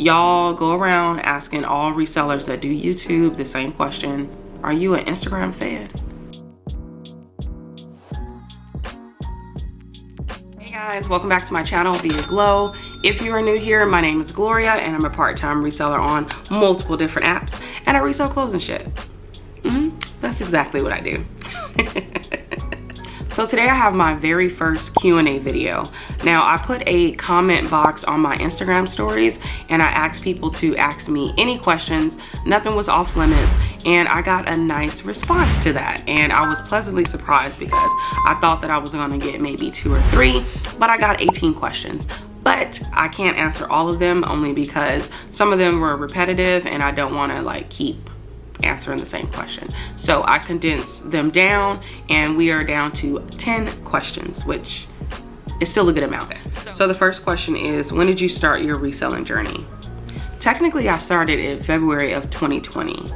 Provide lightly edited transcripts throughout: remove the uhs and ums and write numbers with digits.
Y'all go around asking all resellers that do YouTube the same question: are you an Instagram fed? Hey guys, welcome back to my channel, Viaglo. If you are new here, my name is Gloria and I'm a part-time reseller on multiple different apps, and I resell clothes and shit. That's exactly what I do. So today I have my very first Q&A video. Now I put a comment box on my Instagram stories and I asked people to ask me any questions. Nothing was off limits, and I got a nice response to that. And I was pleasantly surprised because I thought that I was gonna get maybe 2 or 3, but I got 18 questions. But I can't answer all of them only because some of them were repetitive and I don't wanna like keep answering the same question. So I condensed them down and we are down to 10 questions, which is still a good amount. So the first question is, when did you start your reselling journey? Technically, I started in February of 2020,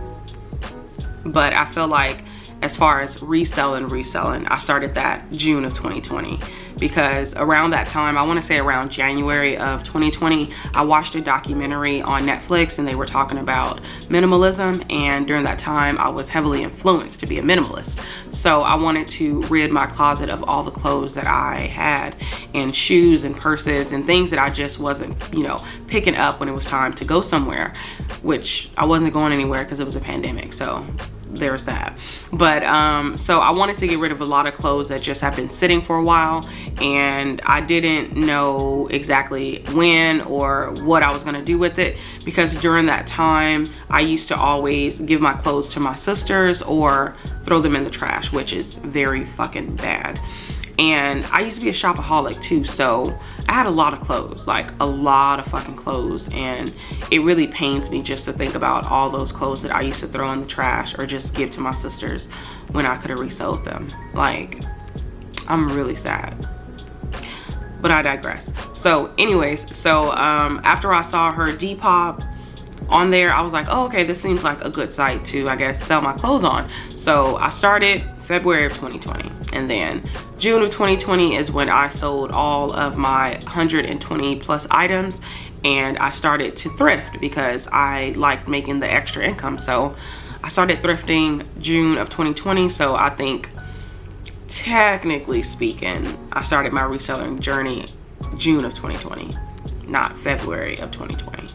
but I feel like as far as reselling, I started that June of 2020, because around that time, I want to say around January of 2020, I watched a documentary on Netflix and they were talking about minimalism, and during that time I was heavily influenced to be a minimalist. So I wanted to rid my closet of all the clothes that I had, and shoes and purses and things that I just wasn't, you know, picking up when it was time to go somewhere, which I wasn't going anywhere because it was a pandemic. So there's that. But so I wanted to get rid of a lot of clothes that just have been sitting for a while, and I didn't know exactly when or what I was going to do with it, because during that time I used to always give my clothes to my sisters or throw them in the trash, which is very fucking bad. And I used to be a shopaholic too, so I had a lot of clothes, like a lot of fucking clothes, and it really pains me just to think about all those clothes that I used to throw in the trash or just give to my sisters when I could have resold them. Like, I'm really sad, but I digress. So anyways, so after I saw her Depop on there, I was like, oh, okay, this seems like a good site to, I guess, sell my clothes on. So I started February of 2020, and then June of 2020 is when I sold all of my 120 plus items, and I started to thrift because I liked making the extra income. So I started thrifting June of 2020. So I think, technically speaking, I started my reselling journey June of 2020, not February of 2020.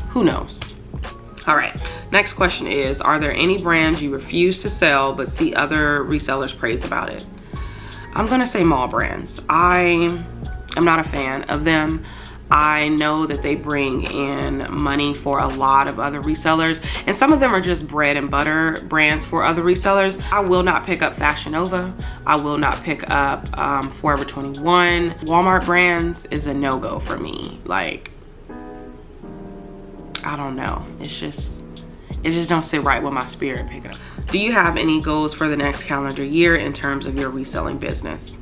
Who knows? All right, next question is, are there any brands you refuse to sell but see other resellers praise about it? I'm gonna say mall brands. I am not a fan of them. I know that they bring in money for a lot of other resellers, and some of them are just bread and butter brands for other resellers. I will not pick up Fashion Nova. I will not pick up Forever 21. Walmart brands is a no-go for me. Like, I don't know, it just don't sit right with my spirit pickup. Do you have any goals for the next calendar year in terms of your reselling business?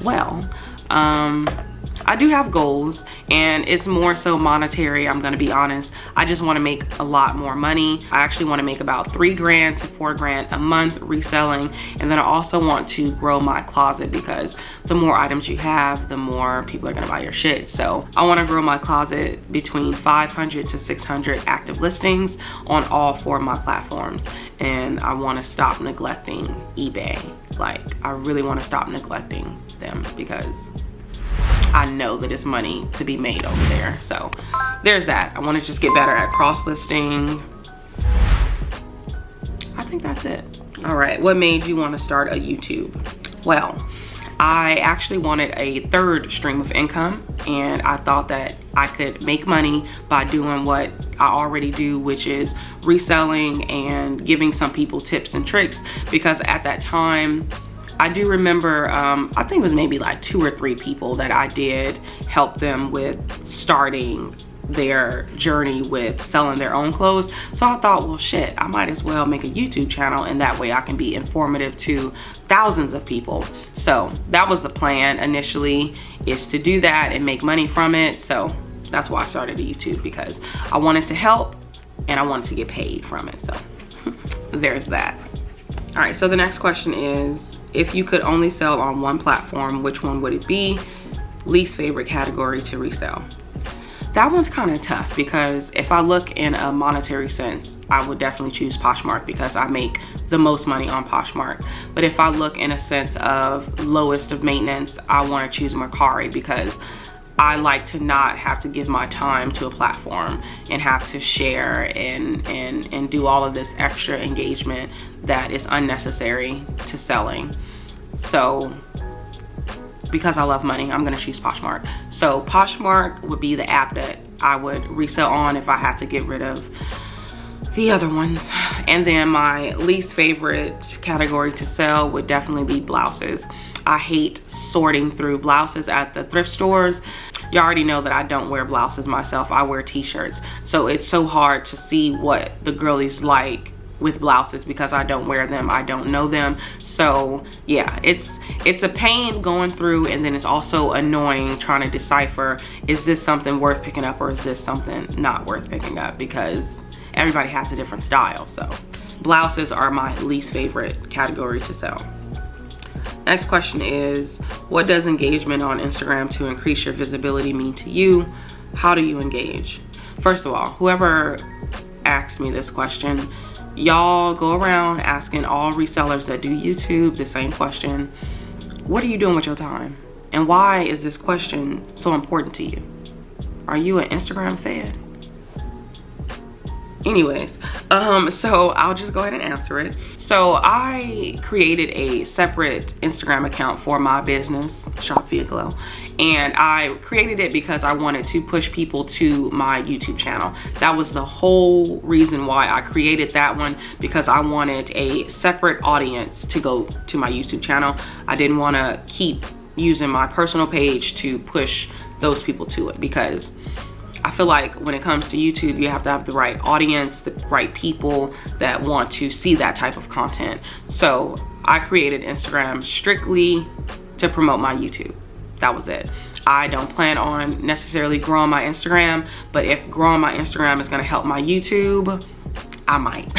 Well, I do have goals, and it's more so monetary, I'm gonna be honest. I just wanna make a lot more money. I actually wanna make about $3 grand to $4 grand a month reselling. And then I also want to grow my closet, because the more items you have, the more people are gonna buy your shit. So I wanna grow my closet between 500 to 600 active listings on all 4 of my platforms. And I wanna stop neglecting eBay. Like, I really wanna stop neglecting them, because I know that it's money to be made over there. So there's that. I want to just get better at cross listing. I think that's it. All right, what made you want to start a YouTube? Well, I actually wanted a 3rd stream of income, and I thought that I could make money by doing what I already do, which is reselling and giving some people tips and tricks. Because at that time, I do remember, I think it was maybe like 2 or 3 people that I did help them with starting their journey with selling their own clothes. So I thought, well, shit, I might as well make a YouTube channel, and that way I can be informative to thousands of people. So that was the plan initially, is to do that and make money from it. So that's why I started YouTube, because I wanted to help and I wanted to get paid from it. So there's that. All right, so the next question is, if you could only sell on one platform, which one would it be? Least favorite category to resell. that one's kind of tough, because if I look in a monetary sense, I would definitely choose Poshmark because I make the most money on Poshmark. But if I look in a sense of lowest of maintenance, I want to choose Mercari because I like to not have to give my time to a platform and have to share and do all of this extra engagement that is unnecessary to selling. So because I love money, I'm gonna choose Poshmark. So Poshmark would be the app that I would resell on if I had to get rid of the other ones. And then my least favorite category to sell would definitely be blouses. I hate sorting through blouses at the thrift stores. You already know that I don't wear blouses myself. I wear t-shirts. So it's so hard to see what the girlies like with blouses because I don't wear them, I don't know them. So yeah, it's a pain going through, and then it's also annoying trying to decipher, is this something worth picking up or is this something not worth picking up, because everybody has a different style. So blouses are my least favorite category to sell. Next question is, what does engagement on Instagram to increase your visibility mean to you? How do you engage? First of all, whoever asked me this question, y'all go around asking all resellers that do YouTube the same question. What are you doing with your time? And why is this question so important to you? Are you an Instagram fed? Anyways, so I'll just go ahead and answer it. So I created a separate Instagram account for my business, Shop Viaglo, and I created it because I wanted to push people to my YouTube channel. That was the whole reason why I created that one, because I wanted a separate audience to go to my YouTube channel. I didn't want to keep using my personal page to push those people to it, because I feel like when it comes to YouTube, you have to have the right audience, the right people that want to see that type of content. So I created Instagram strictly to promote my YouTube. That was it. I don't plan on necessarily growing my Instagram, but if growing my Instagram is gonna help my YouTube, I might.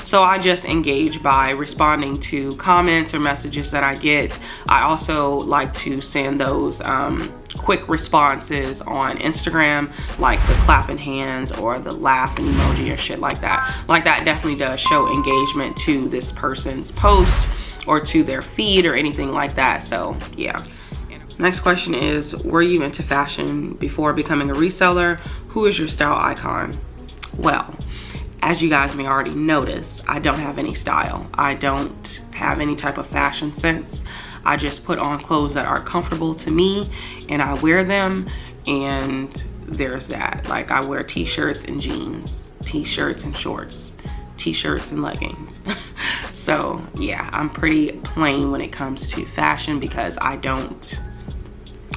So I just engage by responding to comments or messages that I get. I also like to send those quick responses on Instagram, like the clapping hands or the laughing emoji or shit like that. Like that definitely does show engagement to this person's post or to their feed or anything like that. So yeah. Next question is, were you into fashion before becoming a reseller? Who is your style icon? Well, as you guys may already notice, I don't have any style. I don't have any type of fashion sense. I just put on clothes that are comfortable to me and I wear them, and there's that. Like I wear t-shirts and jeans, t-shirts and shorts, t-shirts and leggings. So yeah, I'm pretty plain when it comes to fashion because I don't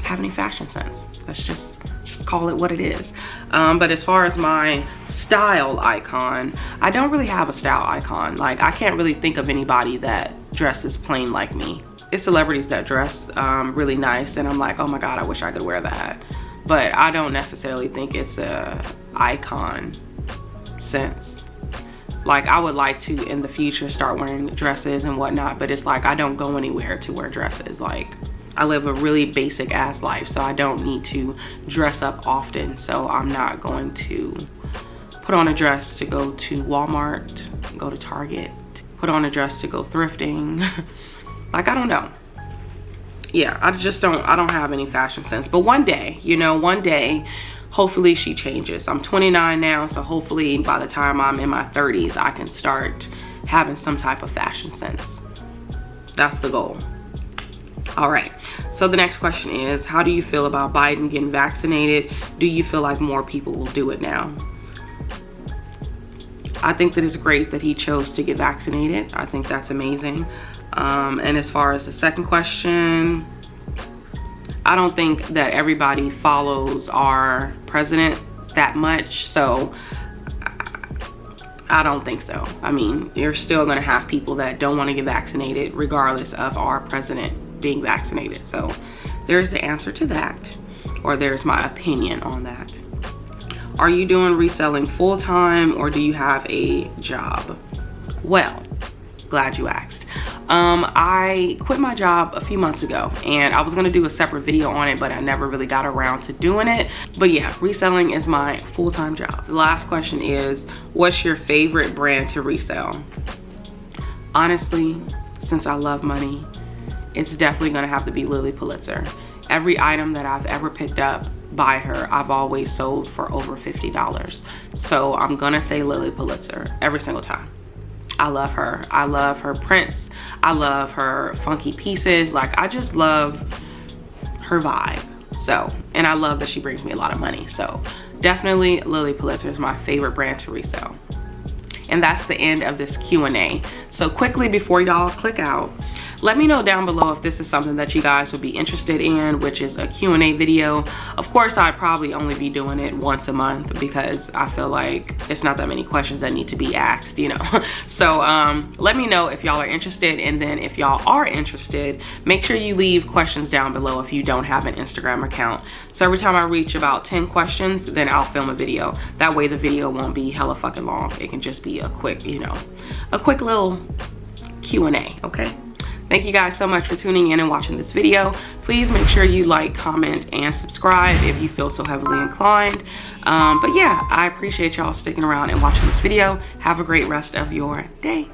have any fashion sense. Let's just call it what it is. But as far as my style icon, I don't really have a style icon. Like I can't really think of anybody that dresses plain like me. It's celebrities that dress really nice and I'm like, oh my God, I wish I could wear that. But I don't necessarily think it's a icon sense. Like I would like to in the future start wearing dresses and whatnot, but it's like I don't go anywhere to wear dresses. Like I live a really basic ass life, so I don't need to dress up often. So I'm not going to put on a dress to go to Walmart, go to Target, put on a dress to go thrifting. Like, I don't know. Yeah, I don't have any fashion sense. But one day, you know, one day, hopefully she changes. I'm 29 now, so hopefully by the time I'm in my 30s, I can start having some type of fashion sense. That's the goal. All right, so the next question is, how do you feel about Biden getting vaccinated? Do you feel like more people will do it now? I think that it's great that he chose to get vaccinated. I think that's amazing. And as far as the second question, I don't think that everybody follows our president that much, so I don't think so. I mean, you're still gonna have people that don't wanna get vaccinated regardless of our president being vaccinated. So there's the answer to that, or there's my opinion on that. Are you doing reselling full-time or do you have a job? Well, glad you asked. I quit my job a few months ago, and I was gonna do a separate video on it, but I never really got around to doing it. But yeah, reselling is my full-time job. The last question is, what's your favorite brand to resell? Honestly, since I love money, it's definitely gonna have to be Lily Pulitzer. Every item that I've ever picked up by her, I've always sold for over $50. So I'm gonna say Lily Pulitzer every single time. I love her. I love her prints. I love her funky pieces. Like, I just love her vibe. So, and I love that she brings me a lot of money. So definitely Lily Pulitzer is my favorite brand to resell. And that's the end of this Q&A. So quickly, before y'all click out, let me know down below if this is something that you guys would be interested in, which is a Q&A video. Of course, I'd probably only be doing it once a month because I feel like it's not that many questions that need to be asked, you know. So let me know if y'all are interested, and then if y'all are interested, make sure you leave questions down below if you don't have an Instagram account. So every time I reach about 10 questions, then I'll film a video. That way the video won't be hella fucking long. It can just be a quick, you know, a quick little Q&A, okay? Thank you guys so much for tuning in and watching this video. Please make sure you like, comment, and subscribe if you feel so heavily inclined. But yeah, I appreciate y'all sticking around and watching this video. Have a great rest of your day.